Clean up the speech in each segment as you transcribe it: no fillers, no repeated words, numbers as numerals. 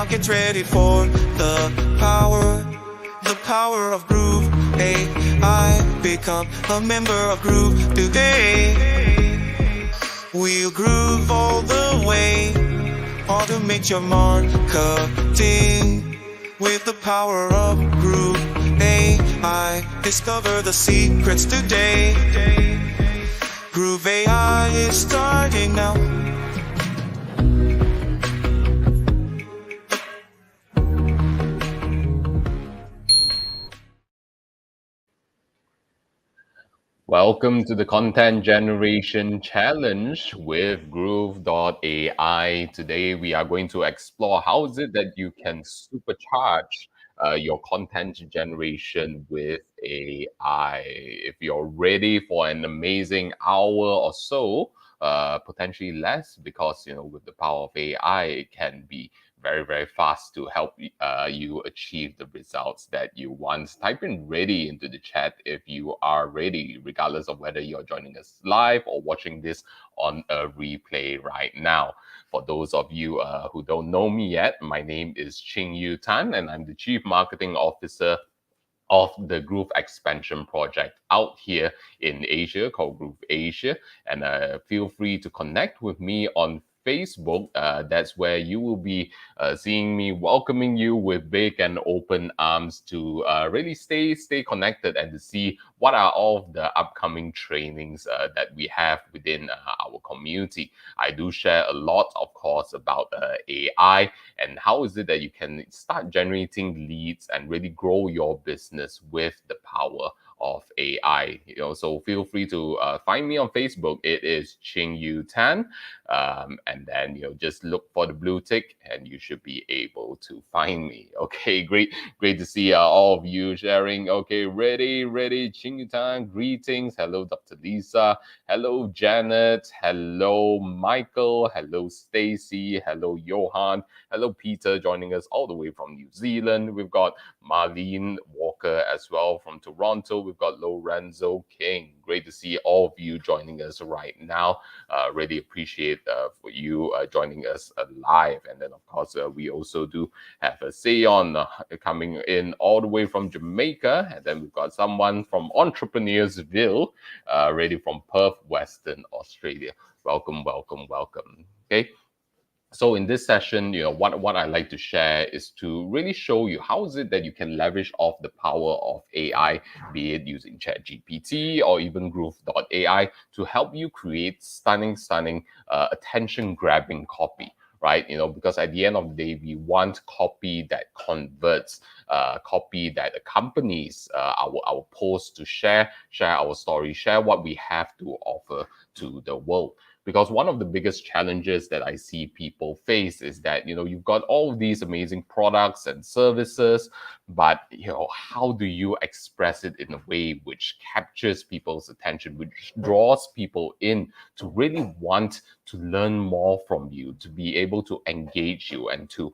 Now get ready for the power of Groove AI. Become a member of Groove today. We'll groove all the way. Automate your marketing with the power of Groove AI. Discover the secrets today. Groove AI is starting now. Welcome to the Content Generation Challenge with Groove.ai. Today we are going to explore how is it that you can supercharge your content generation with AI. If you're ready for an amazing hour or so, potentially less, because with the power of AI, it can be very fast to help you achieve the results that you want. Type in ready into the chat if you are ready, regardless of whether you're joining us live or watching this on a replay right now. For those of you who don't know me yet, my name is Ching Yu Tan, and I'm the Chief Marketing Officer of the Groove Expansion Project out here in Asia called Groove Asia. And feel free to connect with me on Facebook. That's where you will be seeing me welcoming you with big and open arms to really stay connected and to see what are all of the upcoming trainings that we have within our community. I do share a lot, of course, about AI and how is it that you can start generating leads and really grow your business with the power of AI. So feel free to find me on Facebook. It is Ching Yu Tan, and then just look for the blue tick, and you should be able to find me. Okay, great to see all of you sharing. Okay, ready, Ching Yu Tan. Greetings. Hello, Dr. Lisa. Hello, Janet. Hello, Michael. Hello, Stacy. Hello, Johan. Hello, Peter, joining us all the way from New Zealand. We've got Marlene Walker as well from Toronto. We've got Lorenzo King. Great to see all of you joining us right now. Really appreciate for you joining us live. And then, of course, we also do have a Seon coming in all the way from Jamaica. And then we've got someone from Entrepreneursville, ready from Perth, Western Australia. Welcome. Okay. So in this session, what I like to share is to really show you how is it that you can leverage off the power of AI, be it using ChatGPT or even Groove.ai, to help you create stunning, attention-grabbing copy. Right, because at the end of the day, we want copy that converts, copy that accompanies our post, to share our story, share what we have to offer to the world. Because one of the biggest challenges that I see people face is that, you've got all of these amazing products and services, but, how do you express it in a way which captures people's attention, which draws people in to really want to learn more from you, to be able to engage you, and to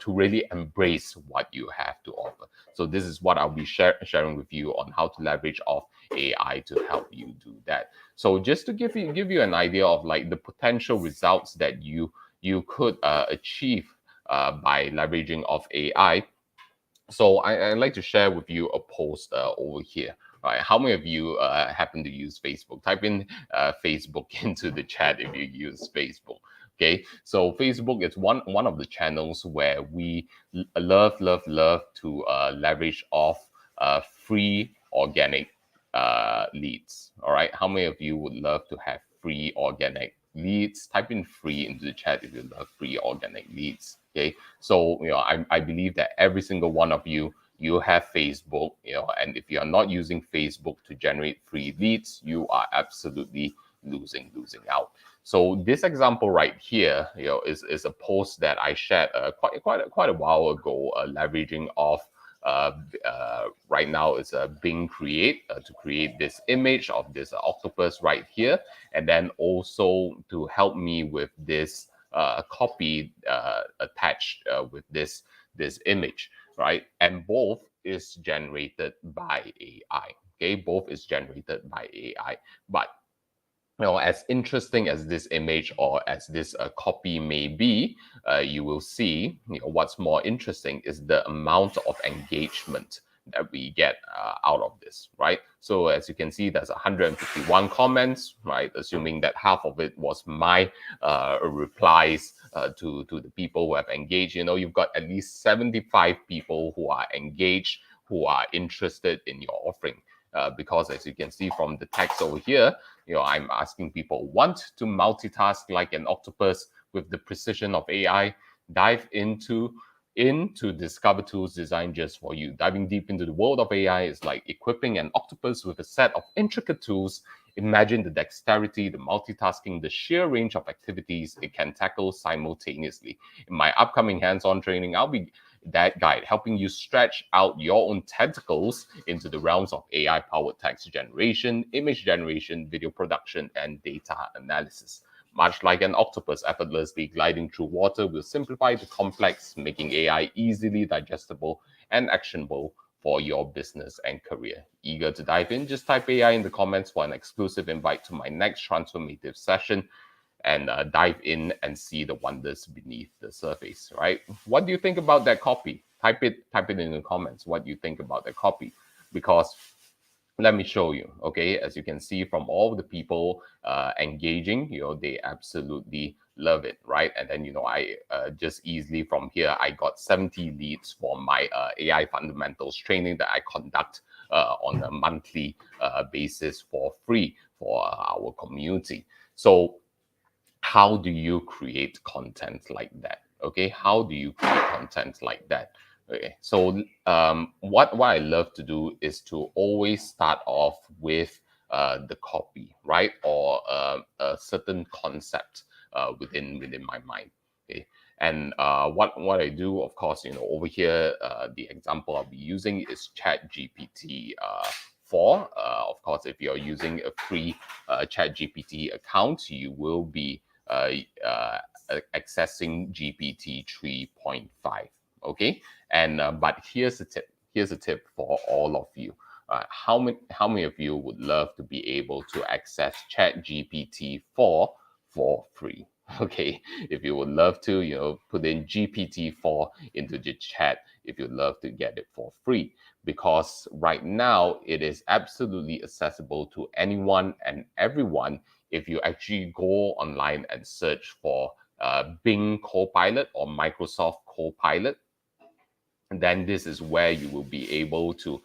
really embrace what you have to offer. So this is what I'll be sharing with you on how to leverage off AI to help you do that. So just to give you an idea of like the potential results that you could achieve by leveraging of AI. So I'd like to share with you a post over here. Right? How many of you happen to use Facebook? Type in Facebook into the chat if you use Facebook. Okay, so Facebook is one of the channels where we love to leverage off free organic leads. All right, how many of you would love to have free organic leads? Type in free into the chat if you love free organic leads. Okay, so I believe that every single one of you have Facebook, and if you are not using Facebook to generate free leads, you are absolutely losing out. So this example right here, is a post that I shared quite a while ago, leveraging off right now it's Bing Create to create this image of this octopus right here, and then also to help me with this copy attached with this image, right? And both is generated by AI. Okay, both is generated by AI, but as interesting as this image or as this copy may be, you will see, what's more interesting is the amount of engagement that we get out of this, right? So as you can see, there's 151 comments, right? Assuming that half of it was my replies to the people who have engaged. You've got at least 75 people who are engaged, who are interested in your offering. Because as you can see from the text over here, I'm asking people, want to multitask like an octopus with the precision of AI? Dive into Discover tools designed just for you. Diving deep into the world of AI is like equipping an octopus with a set of intricate tools. Imagine the dexterity, the multitasking, the sheer range of activities it can tackle simultaneously. In my upcoming hands-on training, I'll be that guide, helping you stretch out your own tentacles into the realms of AI-powered text generation, image generation, video production, and data analysis. Much like an octopus effortlessly gliding through water, will simplify the complex, making AI easily digestible and actionable for your business and career. Eager to dive in? Just type AI in the comments for an exclusive invite to my next transformative session, and dive in and see the wonders beneath the surface, right? What do you think about that copy? Type it in the comments. What do you think about that copy? Because let me show you, okay? As you can see from all the people engaging, they absolutely love it, right? And then, I just easily from here, I got 70 leads for my AI fundamentals training that I conduct on a monthly basis for free for our community. So how do you create content like that? Okay, how do you create content like that? Okay, so what I love to do is to always start off with the copy, right, or a certain concept within my mind. Okay, and what I do, of course, over here, the example I'll be using is ChatGPT 4. Of course, if you're using a free ChatGPT account, you will be accessing GPT 3.5. Okay, and but here's a tip. Here's a tip for all of you. How many of you would love to be able to access ChatGPT 4 for free? Okay, if you would love to, put in GPT-4 into the chat if you'd love to get it for free, because right now it is absolutely accessible to anyone and everyone. If you actually go online and search for Bing Copilot or Microsoft Copilot, then this is where you will be able to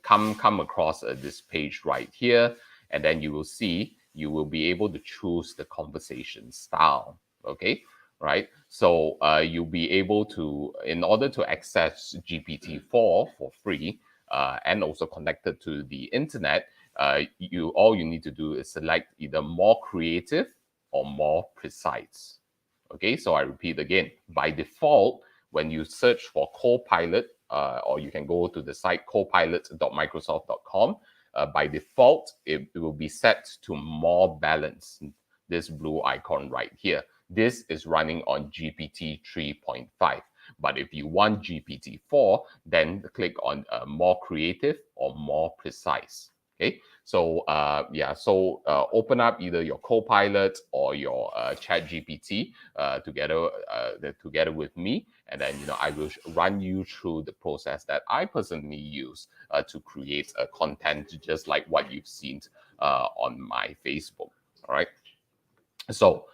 come across this page right here, and then you will see you will be able to choose the conversation style. Okay, right? So you'll be able to, in order to access GPT-4 for free and also connected to the internet, all you need to do is select either more creative or more precise. Okay, so I repeat again. By default, when you search for Copilot, or you can go to the site copilot.microsoft.com, by default, it will be set to more balanced, this blue icon right here. This is running on GPT 3.5. But if you want GPT-4, then click on more creative or more precise. Okay, so open up either your Copilot or your ChatGPT together with me, and then I will run you through the process that I personally use to create a content just like what you've seen on my Facebook. All right, so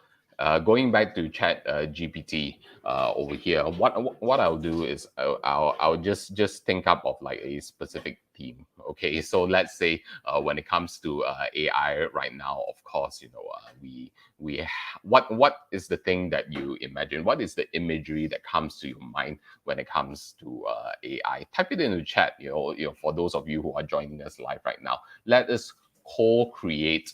going back to GPT over here, what I'll do is I'll just think up of like a specific theme. Okay, so let's say when it comes to AI right now, of course, what is the thing that you imagine? What is the imagery that comes to your mind when it comes to AI? Type it in the chat. For those of you who are joining us live right now, let us co-create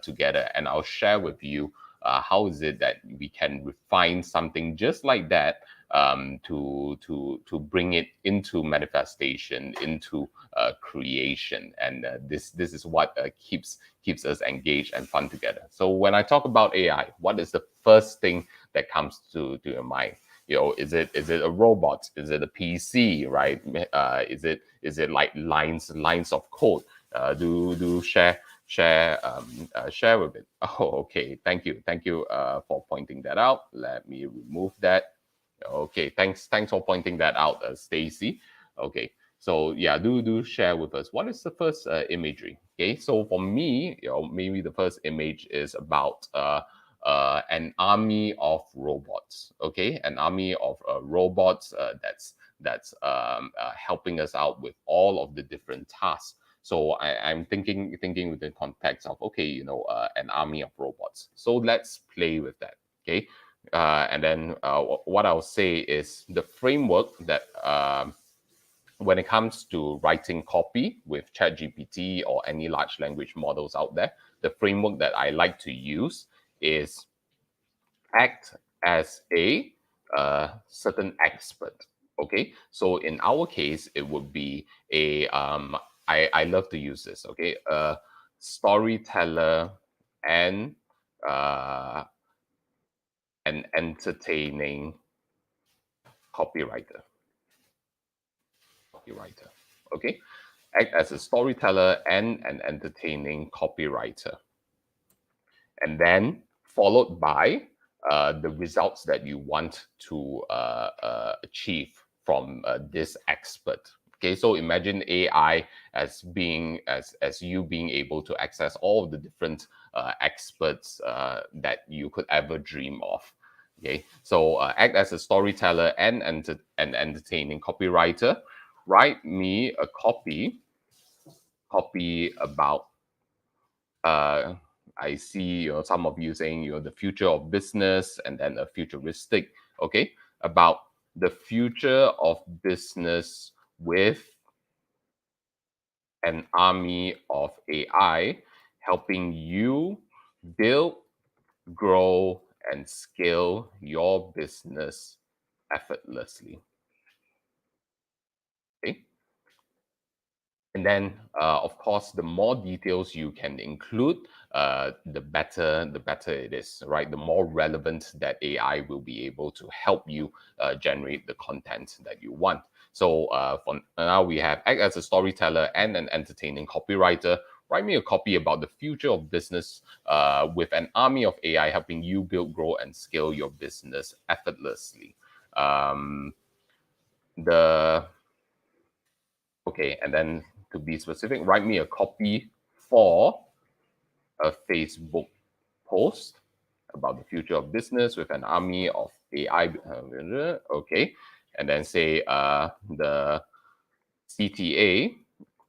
together, and I'll share with you how is it that we can refine something just like that to bring it into manifestation, into creation, and this is what keeps us engaged and fun together. So when I talk about AI, what is the first thing that comes to your mind? Is it a robot? Is it a PC? Right? Is it like lines of code? Do share with it. Oh, okay. Thank you for pointing that out. Let me remove that. Okay, thanks for pointing that out, Stacy. Okay, so yeah, do share with us what is the first imagery. Okay, so for me, maybe the first image is about an army of robots. Okay, an army of robots that's helping us out with all of the different tasks. So I'm thinking with the context of, okay, an army of robots. So let's play with that. Okay, and then what I'll say is the framework that when it comes to writing copy with ChatGPT or any large language models out there, the framework that I like to use is act as a certain expert. Okay, so in our case, it would be I love to use this. Okay, a storyteller and uh, an entertaining copywriter. Okay, act as a storyteller and an entertaining copywriter, and then followed by the results that you want to achieve from this expert. Okay, so imagine AI as being as you being able to access all of the different experts that you could ever dream of. Okay, so act as a storyteller and an entertaining copywriter. Write me a copy about I see some of you saying the future of business, and then a futuristic, okay, about the future of business with an army of AI helping you build, grow, and scale your business effortlessly. Okay. And then, of course, the more details you can include, the better it is, right? The more relevant that AI will be able to help you generate the content that you want. So for now, we have act as a storyteller and an entertaining copywriter. Write me a copy about the future of business with an army of AI helping you build, grow, and scale your business effortlessly. The Okay, and then to be specific, write me a copy for a Facebook post about the future of business with an army of AI. Okay, and then say the CTA,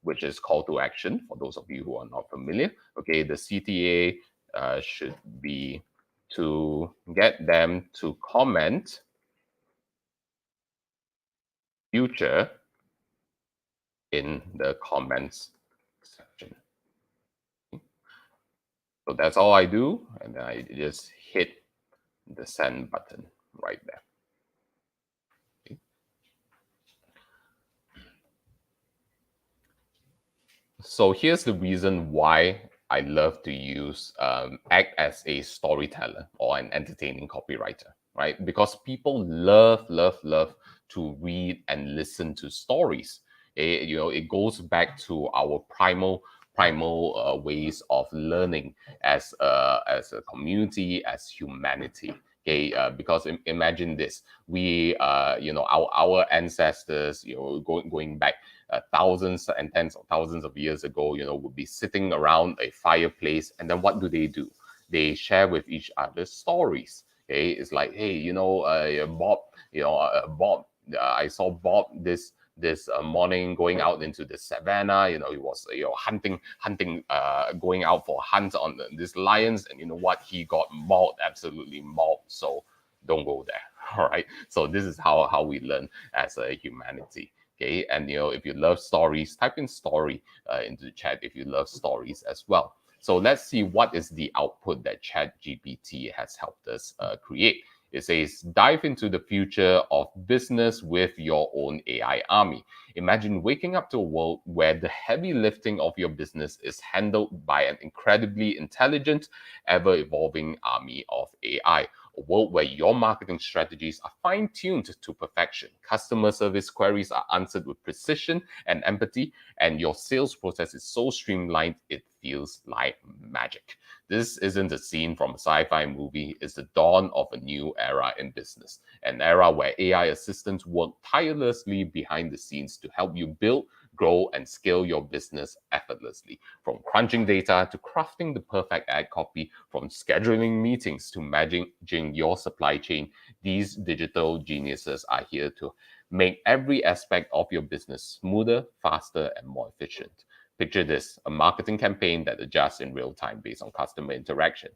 which is call to action for those of you who are not familiar. Okay, the CTA should be to get them to comment future in the comments section. So that's all I do, and then I just hit the send button right there. Okay. So here's the reason why I love to use act as a storyteller or an entertaining copywriter, right? Because people love to read and listen to stories. It goes back to our primal ways of learning as a community, as humanity. Okay, because imagine this: we, our ancestors, going back thousands and tens of thousands of years ago, would be sitting around a fireplace, and then what do? They share with each other stories. Okay, it's like, hey, Bob, Bob, I saw Bob this morning going out into the savannah. He was hunting, going out for hunts on these lions, and you know what? He got mauled, absolutely mauled. So don't go there. All right. So this is how we learn as a humanity. Okay, and if you love stories, type in story into the chat if you love stories as well. So let's see what is the output that ChatGPT has helped us create. It says, dive into the future of business with your own AI army. Imagine waking up to a world where the heavy lifting of your business is handled by an incredibly intelligent, ever-evolving army of AI. a world where your marketing strategies are fine-tuned to perfection, customer service queries are answered with precision and empathy, and your sales process is so streamlined it feels like magic. This isn't a scene from a sci-fi movie, it's the dawn of a new era in business, an era where AI assistants work tirelessly behind the scenes to help you build, grow, and scale your business effortlessly. From crunching data to crafting the perfect ad copy, from scheduling meetings to managing your supply chain, these digital geniuses are here to make every aspect of your business smoother, faster, and more efficient. Picture this, a marketing campaign that adjusts in real time based on customer interaction.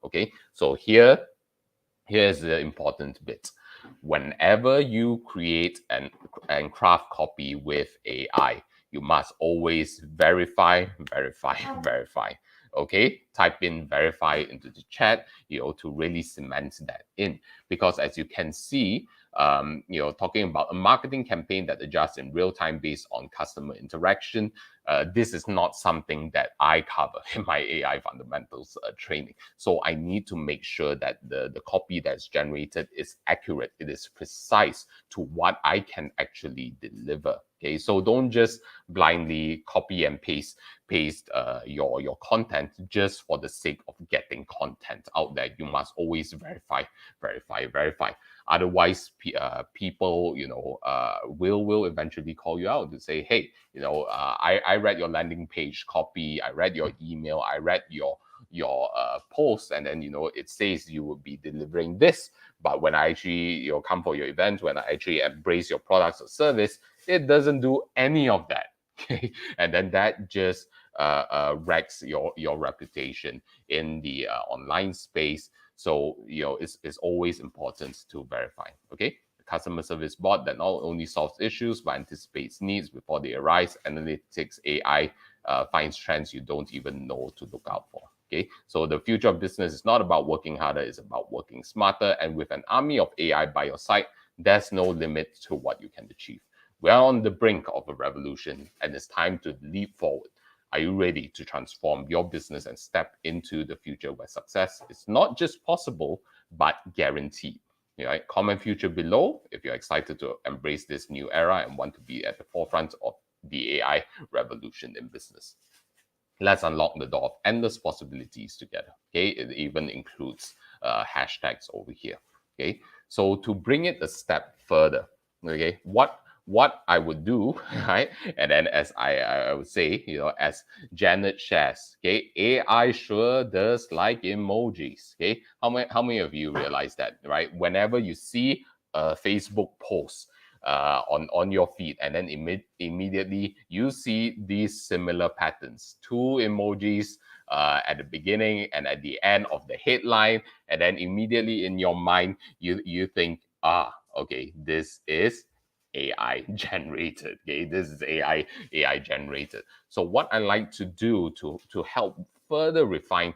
Okay. So here's the important bit. Whenever you create and craft copy with AI, you must always verify. Okay, type in verify into the chat, to really cement that in. Because as you can see, talking about a marketing campaign that adjusts in real time based on customer interaction, this is not something that I cover in my AI fundamentals training. So I need to make sure that the copy that's generated is accurate, it is precise to what I can actually deliver. Okay, so don't just blindly copy and paste your content just for the sake of getting content out there. You must always verify. Otherwise, people, will eventually call you out to say, hey, I read your landing page copy, I read your email, I read your post, and then it says you will be delivering this, but when I actually come for your event, when I actually embrace your products or service, it doesn't do any of that. Okay, and then that just wrecks your reputation in the online space. So it's always important to verify. Okay, the customer service bot that not only solves issues but anticipates needs before they arise. Analytics AI finds trends you don't even know to look out for. Okay, so the future of business is not about working harder, it's about working smarter. And with an army of AI by your side, there's no limit to what you can achieve. We're on the brink of a revolution, and it's time to leap forward. Are you ready to transform your business and step into the future where success is not just possible, but guaranteed? Right? Comment future below if you're excited to embrace this new era and want to be at the forefront of the AI revolution in business. Let's unlock the door of endless possibilities together. Okay, it even includes hashtags over here. Okay, so to bring it a step further, okay, what I would do, right? And then as I would say, as Janet shares, okay, AI sure does like emojis. Okay, how many of you realize that, right? Whenever you see a Facebook post on your feed, and then immediately you see these similar patterns, 2 emojis at the beginning and at the end of the headline, and then immediately in your mind you think, okay, this is AI generated. Okay, this is AI generated. So what I like to do to help further refine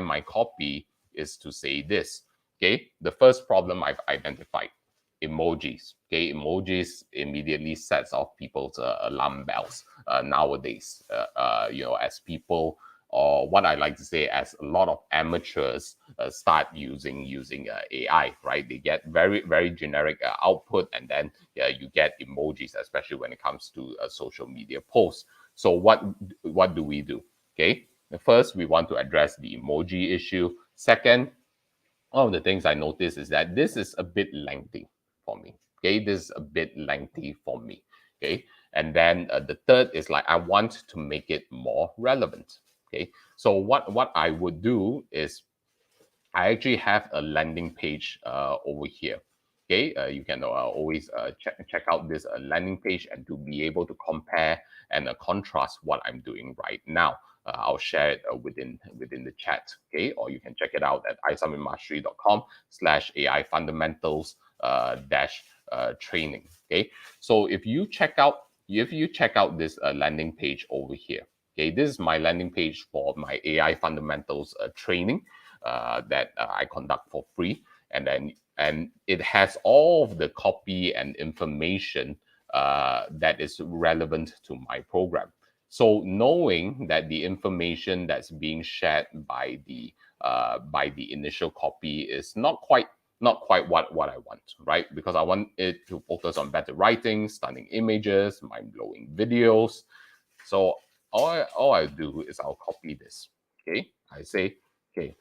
my copy is to say this. Okay, the first problem I've identified: emojis. Okay, emojis immediately sets off people's alarm bells nowadays. As people, or what I like to say, as a lot of amateurs start using AI, right? They get very, very generic output, and then you get emojis, especially when it comes to social media posts. So what do we do? Okay, first we want to address the emoji issue. Second, one of the things I noticed is that this is a bit lengthy for me. Okay, this is a bit lengthy for me. Okay, and then the third is like I want to make it more relevant. Okay, so what I would do is I actually have a landing page over here. Okay, you can always check out this landing page and to be able to compare and contrast what I'm doing right now. I'll share it within the chat. Okay, or you can check it out at isummitmastery.com/AI fundamentals dash training. Okay, so if you check out this landing page over here. Okay, this is my landing page for my AI fundamentals training that I conduct for free, and it has all of the copy and information that is relevant to my program. So knowing that the information that's being shared by the by the initial copy is not quite what I want, right? Because I want it to focus on better writing, stunning images, mind-blowing videos. So all I do is I'll copy this. Okay, I say, okay,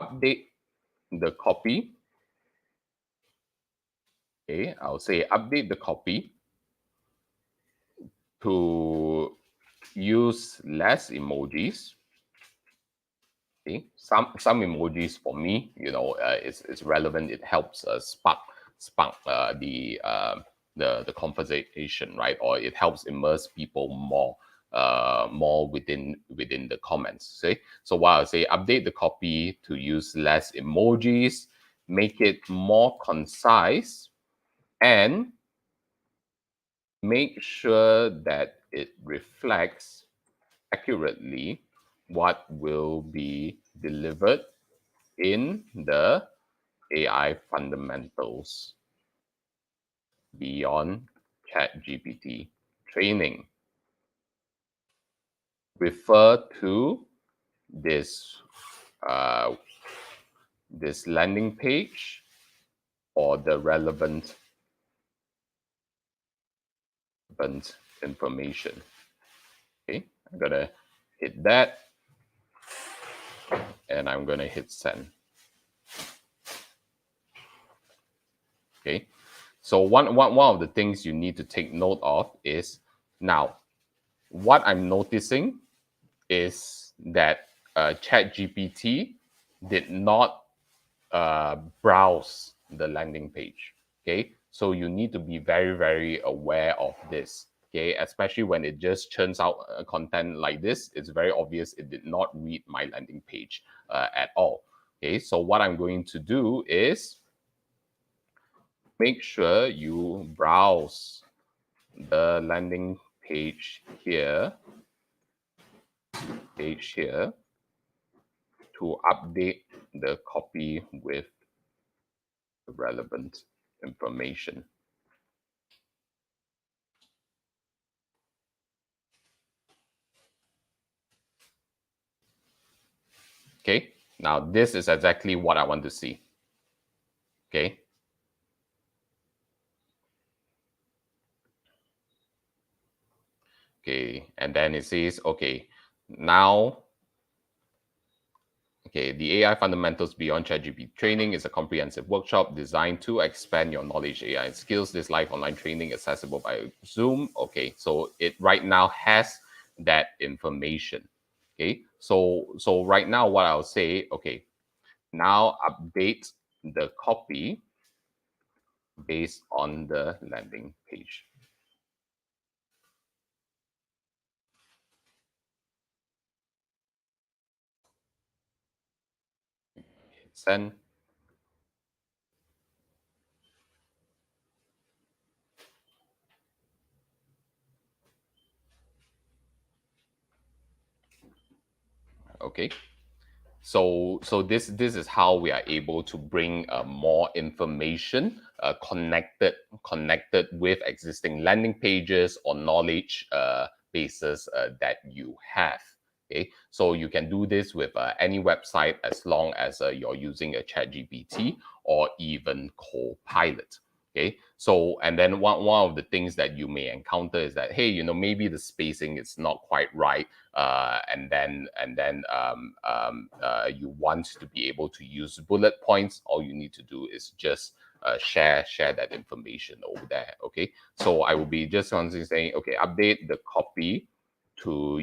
update the copy. Okay, I'll say update the copy to use less emojis. Okay, some emojis for me, it's relevant. It helps spark the conversation, right? Or it helps immerse people more within the comments. See, so while I say update the copy to use less emojis, make it more concise, and make sure that it reflects accurately what will be delivered in the AI fundamentals beyond ChatGPT training. Refer to this this landing page or the relevant information. Okay, I'm gonna hit that, and I'm gonna hit send. Okay, so one of the things you need to take note of is, now what I'm noticing is that ChatGPT did not browse the landing page. Okay, so you need to be very, very aware of this. Okay, especially when it just churns out content like this, it's very obvious it did not read my landing page at all. Okay, so what I'm going to do is make sure you browse the landing page here to update the copy with the relevant information. Okay, now this is exactly what I want to see. Okay. Okay, and then it says, okay, now, okay, the AI Fundamentals Beyond ChatGPT Training is a comprehensive workshop designed to expand your knowledge AI skills. This live online training accessible by Zoom. Okay, so it right now has that information. Okay, so right now what I'll say, okay, now update the copy based on the landing page. Send. Okay, so this is how we are able to bring more information connected with existing landing pages or knowledge bases that you have. Okay, so you can do this with any website as long as you're using a ChatGPT or even Copilot. Okay, so and then one of the things that you may encounter is that, hey, maybe the spacing is not quite right, and then you want to be able to use bullet points. All you need to do is just share that information over there. Okay, so I will be just constantly saying, okay, update the copy to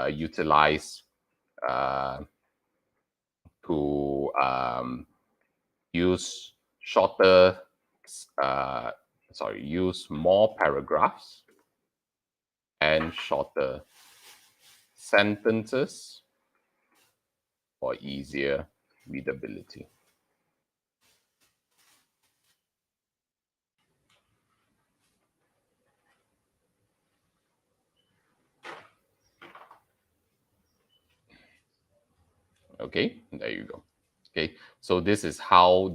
utilize to use shorter use more paragraphs and shorter sentences for easier readability. Okay, there you go. Okay, so this is how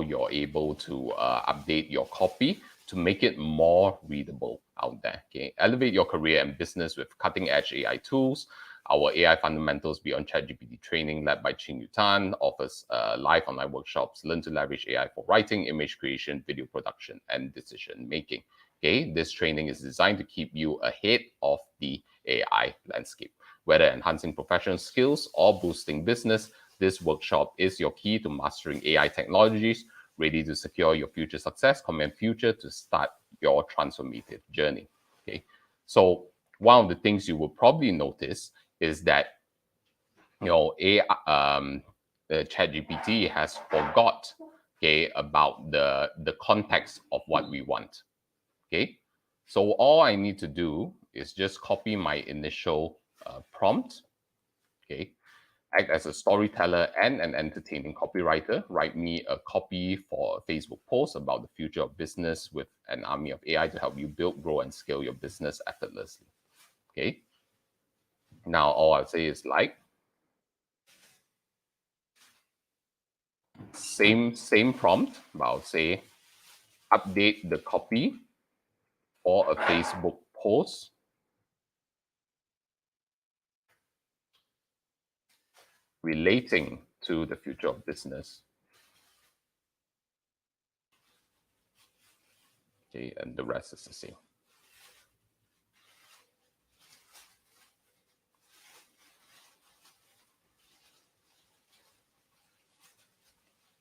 you're able to update your copy to make it more readable out there. Okay, elevate your career and business with cutting edge AI tools. Our AI Fundamentals Beyond ChatGPT training led by Ching Yu Tan offers live online workshops. Learn to leverage AI for writing, image creation, video production, and decision making. Okay, this training is designed to keep you ahead of the AI landscape. Whether enhancing professional skills or boosting business, this workshop is your key to mastering AI technologies, ready to secure your future success. Command Future to start your transformative journey. Okay, so one of the things you will probably notice is that the ChatGPT has forgot about the context of what we want. Okay, so all I need to do is just copy my initial prompt. Okay, act as a storyteller and an entertaining copywriter. Write me a copy for a Facebook post about the future of business with an army of AI to help you build, grow, and scale your business effortlessly. Okay. Now all I'll say is like, same prompt, but I'll say update the copy for a Facebook post relating to the future of business. Okay, and the rest is the same.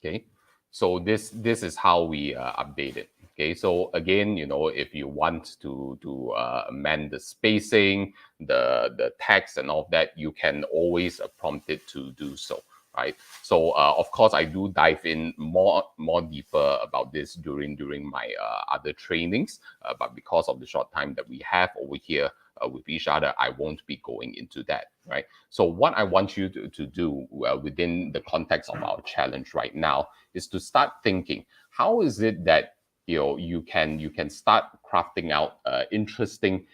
Okay, so this is how we update it. Okay, so again, if you want to amend the spacing, the text, and all of that, you can always prompt it to do so. Right. So of course, I do dive in more deeper about this during my other trainings, but because of the short time that we have over here with each other, I won't be going into that. Right. So what I want you to do within the context of our challenge right now is to start thinking, how is it that you can start crafting out interesting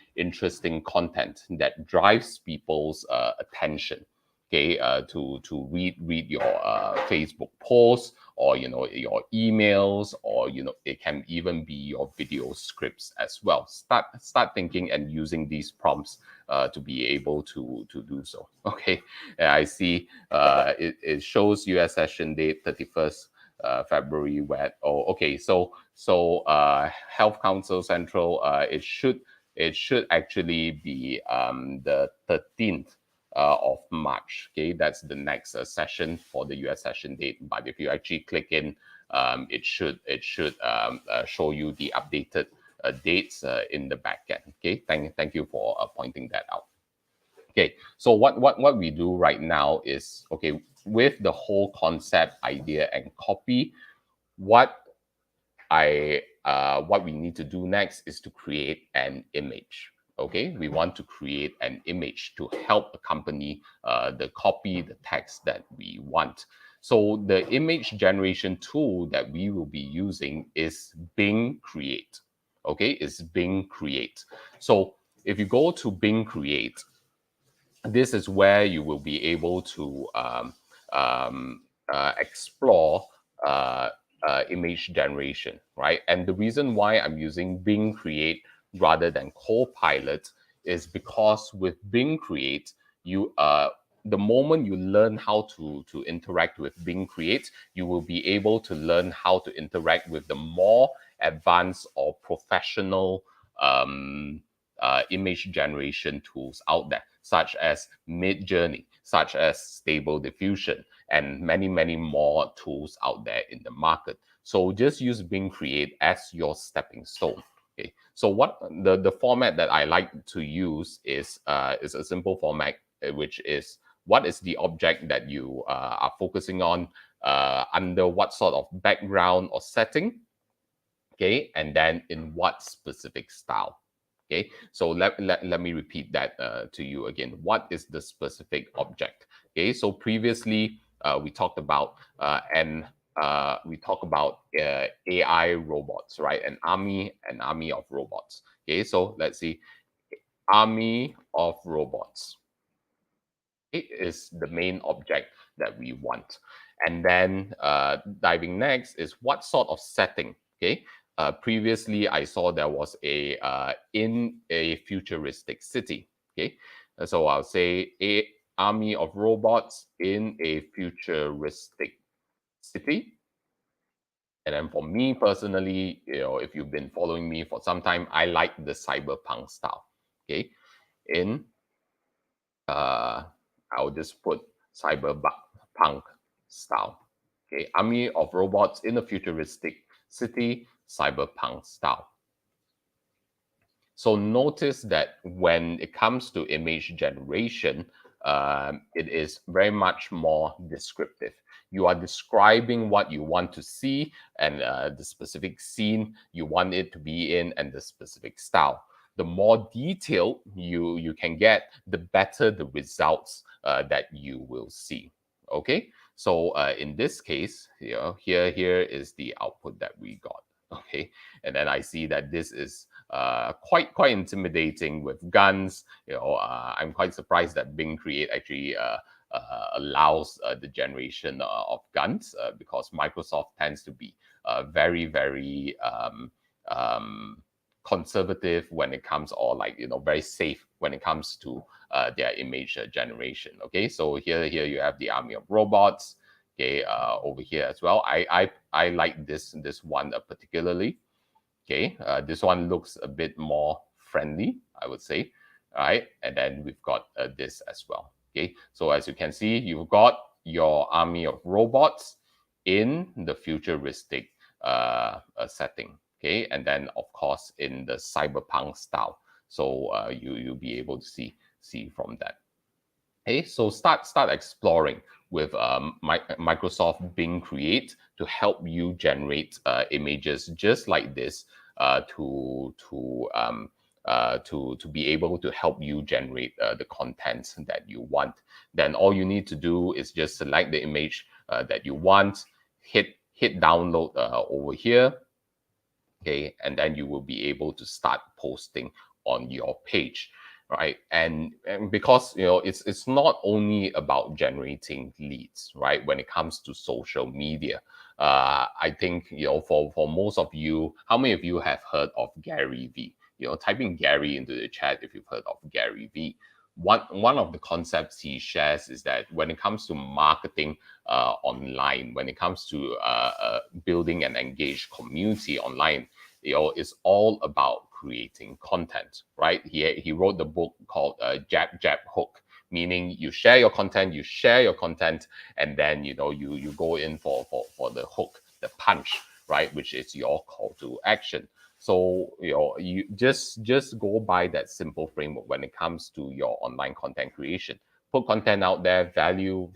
content that drives people's attention. Okay, to read your Facebook posts, or your emails, or it can even be your video scripts as well. Start thinking and using these prompts to be able to do so. Okay, I see it shows US session date 31st February. Where okay, so Health Council Central, it should actually be the 13th of March. Okay, that's the next session for the US session date. But if you actually click in, it should show you the updated dates in the back end. Okay, thank you for pointing that out. Okay, so what we do right now is, okay, with the whole concept, idea, and copy, what we need to do next is to create an image. Okay, we want to create an image to help accompany the copy, the text that we want. So the image generation tool that we will be using is Bing Create. Okay, it's Bing Create. So if you go to Bing Create, this is where you will be able to explore image generation, right? And the reason why I'm using Bing Create rather than Copilot is because with Bing Create, you the moment you learn how to interact with Bing Create, you will be able to learn how to interact with the more advanced or professional image generation tools out there, such as Midjourney, such as Stable Diffusion, and many more tools out there in the market. So just use Bing Create as your stepping stone. Okay. So what the format that I like to use is a simple format, which is, what is the object that you are focusing on, under what sort of background or setting, okay, and then in what specific style. Okay, so let me repeat that to you again. What is the specific object? Okay, so previously we talked about AI robots, right? An army of robots. Okay, so let's see, army of robots. It is the main object that we want. And then diving next is what sort of setting. Okay, previously I saw there was in a futuristic city. Okay, So I'll say a army of robots in a futuristic city. And then for me personally, if you've been following me for some time, I like the cyberpunk style. Okay, in I'll just put cyberpunk style. Okay, army of robots in a futuristic city, cyberpunk style. So notice that when it comes to image generation, it is very much more descriptive. You are describing what you want to see and the specific scene you want it to be in and the specific style. The more detailed you can get, the better the results that you will see. Okay, so in this case, here is the output that we got. Okay, and then I see that this is quite intimidating with guns. I'm quite surprised that Bing Create actually allows the generation of guns because Microsoft tends to be very conservative when it comes, or very safe when it comes to their image generation. Okay, so here you have the army of robots. Okay, over here as well. I like this one particularly. Okay, this one looks a bit more friendly, I would say. All right, and then we've got this as well. Okay, so as you can see, you've got your army of robots in the futuristic setting. Okay, and then of course in the cyberpunk style. So you'll be able to see from that. Okay, so start exploring with Microsoft Bing Create to help you generate images just like this to be able to help you generate the content that you want. Then all you need to do is just select the image that you want, hit download over here. Okay, and then you will be able to start posting on your page, right? And because it's not only about generating leads, right? When it comes to social media, I think for most of you, how many of you have heard of Gary V? Type in Gary into the chat if you've heard of Gary V. One of the concepts he shares is that when it comes to marketing online, when it comes to building an engaged community online, it's all about creating content, right? He wrote the book called Jab Hook, meaning you share your content, and then you go in for the hook, the punch, right, which is your call to action. So you just go by that simple framework when it comes to your online content creation. Put content out there, value.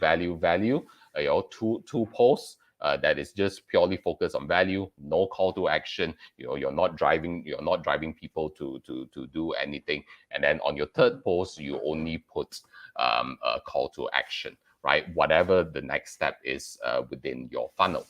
Two posts that is just purely focused on value, no call to action. You're not driving people to do anything. And then on your third post, you only put a call to action, right? Whatever the next step is within your funnel.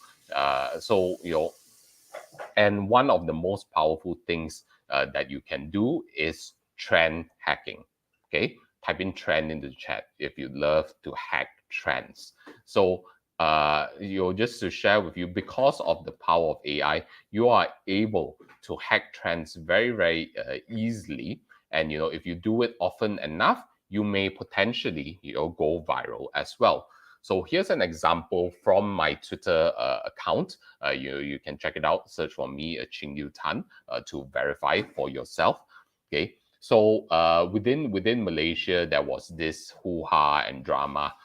And one of the most powerful things that you can do is trend hacking. Okay, type in trend in the chat if you love to hack trends. So just to share with you, because of the power of AI, you are able to hack trends very easily. And if you do it often enough, you may potentially go viral as well. So here's an example from my Twitter account. You can check it out. Search for me, Ching Liu Tan, to verify for yourself. Okay. So within Malaysia, there was this hoo-ha and drama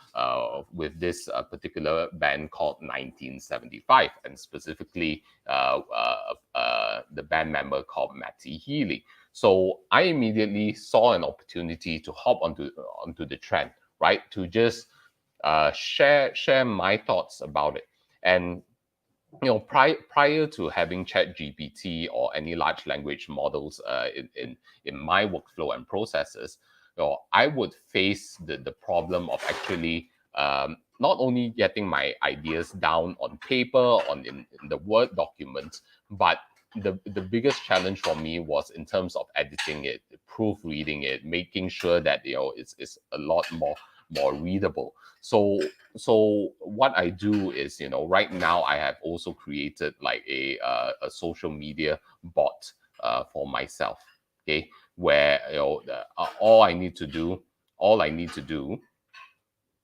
with this particular band called 1975, and specifically the band member called Matty Healy. So I immediately saw an opportunity to hop onto the trend, right? To just share my thoughts about it. And prior to having ChatGPT or any large language models in my workflow and processes, I would face the problem of actually not only getting my ideas down on paper, in the Word document, but the biggest challenge for me was in terms of editing it, proofreading it, making sure that it's a lot more readable. So what I do is, right now I have also created like a social media bot for myself. Okay, where all I need to do, all I need to do,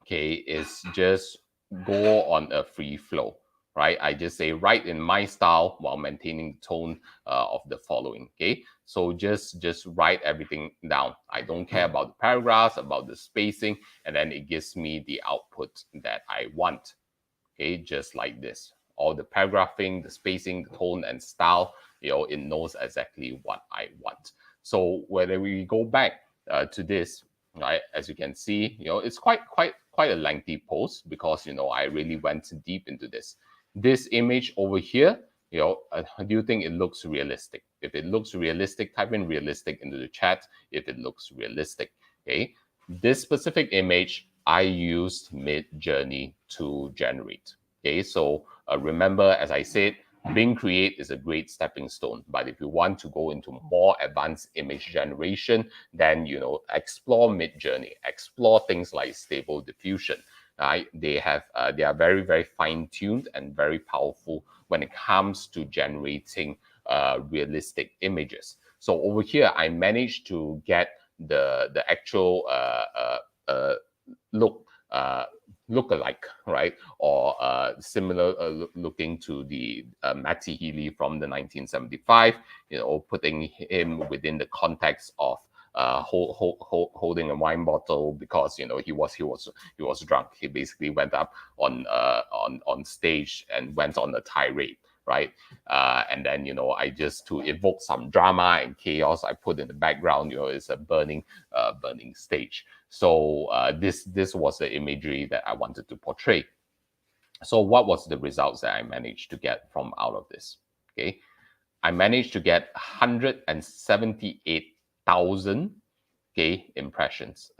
okay, is just go on a free flow, right? I just say write in my style while maintaining the tone of the following, okay? So just write everything down. I don't care about the paragraphs, about the spacing, and then it gives me the output that I want, okay? Just like this. All the paragraphing, the spacing, the tone, and style, it knows exactly what I want. So whether we go back to this, right, as you can see, it's quite a lengthy post because I really went deep into this. This image over here, do you think it looks realistic? If it looks realistic, type in realistic into the chat if it looks realistic. Okay, this specific image I used Midjourney to generate. Okay, so remember, as I said, Bing Create is a great stepping stone. But if you want to go into more advanced image generation, then explore Midjourney, explore things like Stable Diffusion. Right? They are very, very fine-tuned and very powerful when it comes to generating realistic images. So over here, I managed to get the actual look-alike, right? Or similar looking to the Matty Healy from the 1975, putting him within the context of holding a wine bottle because he was drunk. He basically went up on stage and went on a tirade, right? And then I just, to evoke some drama and chaos, I put in the background it's a burning stage. So this was the imagery that I wanted to portray. So what was the results that I managed to get from out of this? Okay, I managed to get 178,000 impressions,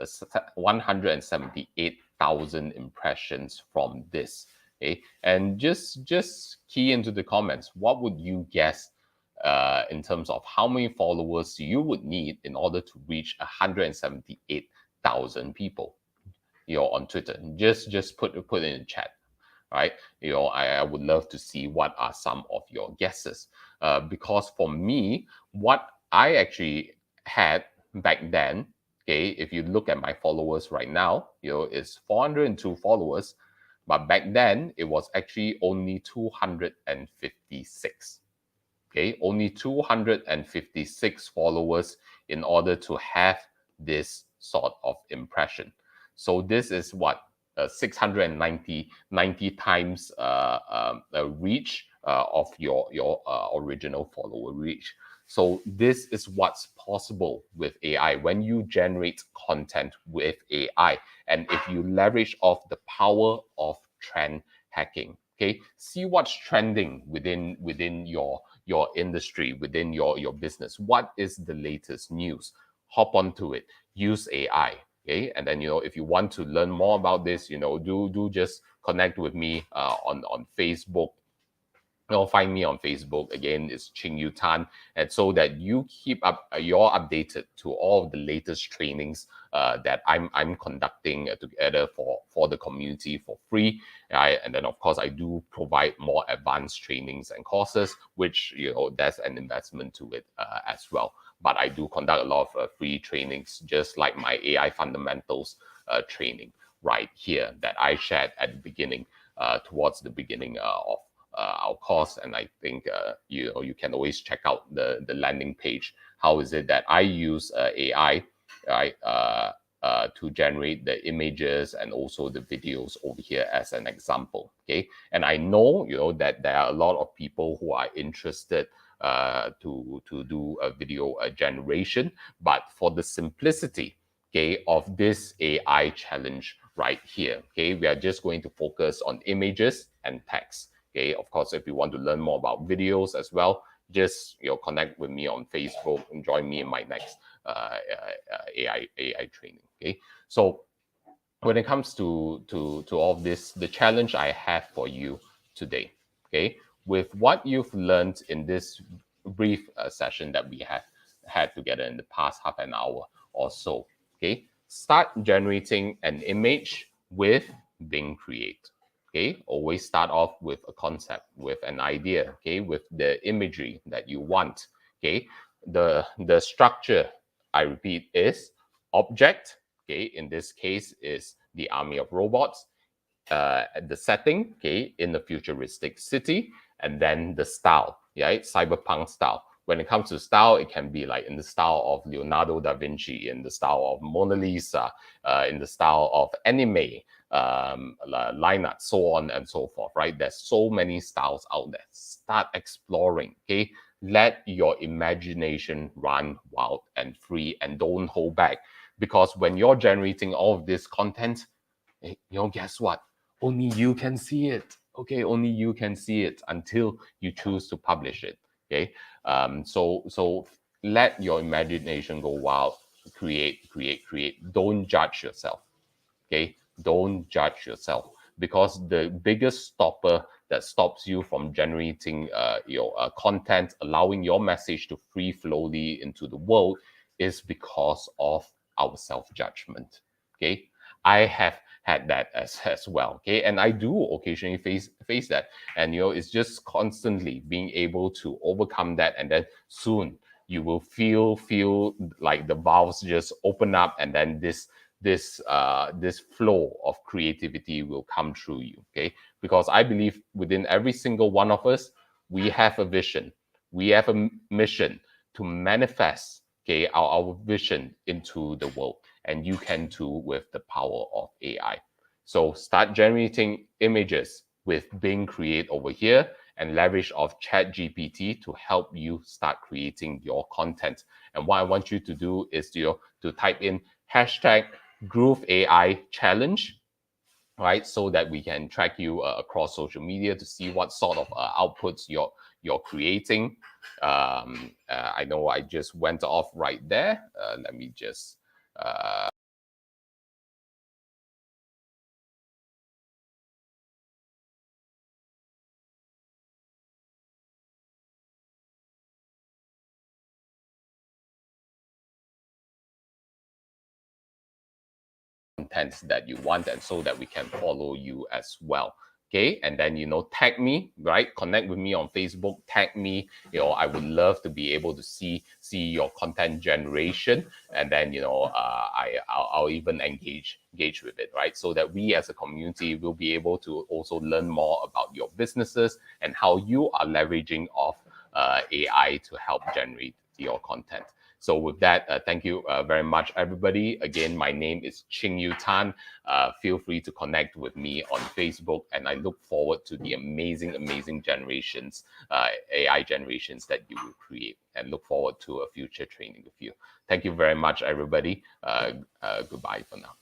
178,000 impressions from this. Okay, and just key into the comments. What would you guess in terms of how many followers you would need in order to reach 178,000 people? On Twitter. Just put it in the chat. Right, I would love to see what are some of your guesses. Because for me, what I actually had back then, okay, if you look at my followers right now, is 402 followers, but back then it was actually only 256. Okay, only 256 followers in order to have this sort of impression. So this is what 690 times reach of your original follower reach. So this is what's possible with AI when you generate content with AI, and if you leverage off the power of trend hacking. Okay, see what's trending within your industry, within your business. What is the latest news? Hop onto it. Use AI. Okay, and then if you want to learn more about this, do just connect with me on Facebook. Find me on Facebook. Again, it's Ching Yu Tan, and so that you keep you're updated to all of the latest trainings that I'm conducting together for the community for free. And then of course I do provide more advanced trainings and courses, which there's an investment to it as well. But I do conduct a lot of free trainings, just like my AI fundamentals training right here that I shared at the beginning, towards the beginning of our course. And I think you can always check out the landing page. How is it that I use AI, right, to generate the images and also the videos over here as an example. Okay, and I know that there are a lot of people who are interested to do a video generation, but for the simplicity, okay, of this AI challenge right here, okay, we are just going to focus on images and text. Okay, of course, if you want to learn more about videos as well, just connect with me on Facebook and join me in my next AI training. Okay, so when it comes to all of this, the challenge I have for you today, okay, with what you've learned in this brief session that we have had together in the past half an hour or so, okay, start generating an image with Bing Create. Okay, always start off with a concept, with an idea, okay, with the imagery that you want. Okay, the structure, I repeat, is object, okay, in this case is the army of robots, the setting, okay, in the futuristic city, and then the style, right, cyberpunk style. When it comes to style, it can be like in the style of Leonardo da Vinci, in the style of Mona Lisa, in the style of anime, lineup, so on and so forth, right? There's so many styles out there. Start exploring, okay? Let your imagination run wild and free and don't hold back. Because when you're generating all of this content, guess what? Only you can see it. Okay, only you can see it until you choose to publish it. Okay, so let your imagination go wild. Create, create, create. Don't judge yourself. Okay, don't judge yourself, because the biggest stopper that stops you from generating your content, allowing your message to free flowly into the world, is because of our self judgment. Okay, I have had that as well. Okay, and I do occasionally face that, and it's just constantly being able to overcome that, and then soon you will feel like the valves just open up, and then this flow of creativity will come through you. Okay, because I believe within every single one of us, we have a vision, we have a mission to manifest, okay, our vision into the world, and you can too with the power of AI. So start generating images with Bing Create over here, and leverage of ChatGPT to help you start creating your content. And what I want you to do is to type in hashtag Groove AI Challenge, right? So that we can track you across social media to see what sort of outputs you're creating. I know I just went off right there. Let me just contents that you want, and so that we can follow you as well. Okay, and then tag me, right? Connect with me on Facebook, tag me. I would love to be able to see your content generation, and then I'll even engage with it, right? So that we as a community will be able to also learn more about your businesses and how you are leveraging off AI to help generate your content. So with that, thank you very much, everybody. Again, my name is Ching Yu Tan. Feel free to connect with me on Facebook, and I look forward to the amazing generations, AI generations that you will create, and look forward to a future training with you. Thank you very much, everybody. Goodbye for now.